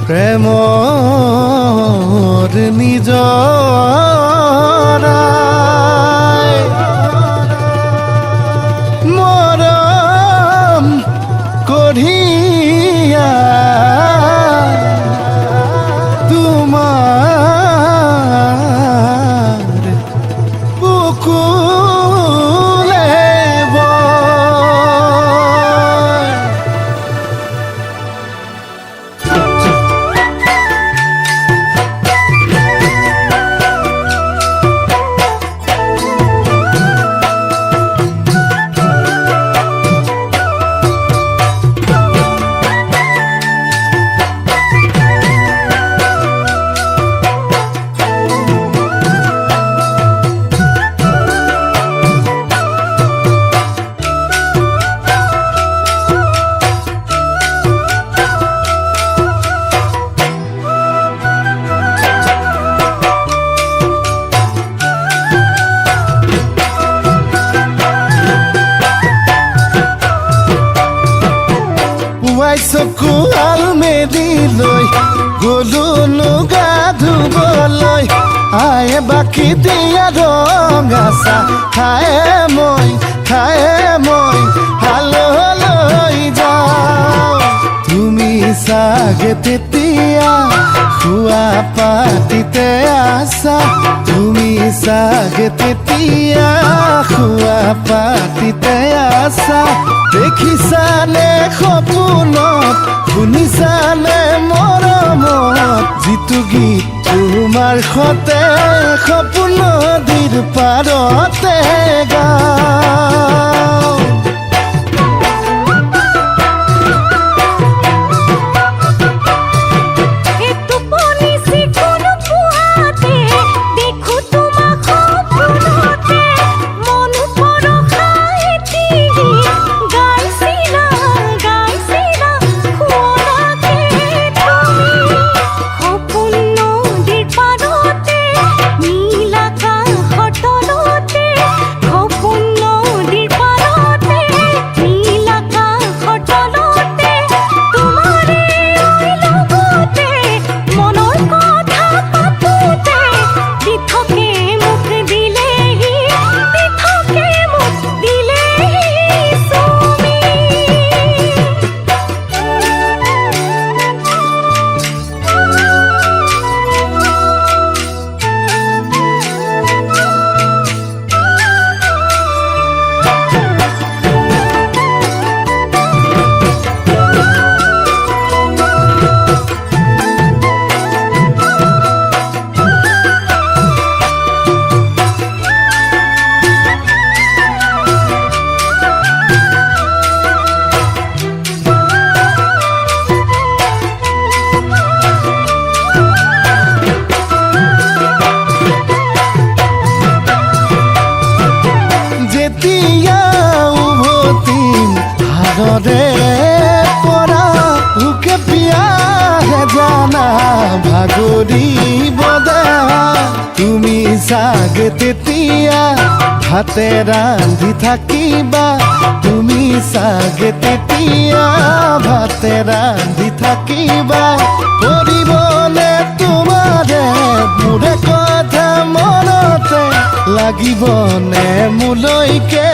প্ৰেমৰ নিজৰাই মৰম কঢ়িয়া তোমাৰ বুকুলে চকু আলমেলি লৈ গলো লুগা ধুবলৈ আয়ে বাকি দিয়া ৰঙা চাহ খায়ে মই হাললৈ যাওঁ তুমি চাগে তেতিয়া খোৱা পাতিতে আছা তুমি চাগে তেতিয়া খোৱা পাতিতে আছা দেখিছানে সপোনত শুনিছানে মৰমত যিটো গীত তোমাৰ সতে সপোন নদীৰ পাৰতে গাওঁ পৰা ভোকে পিয়াহে জানা ভাগৰিব দেহা তুমি চাগে তেতিয়া ভাতে ৰান্ধি থাকিবা তুমি চাগে তেতিয়া ভাতে ৰান্ধি থাকিবা কৰিবনে তোমাৰে মোৰে কথা মনতে লাগিবনে মোলৈকে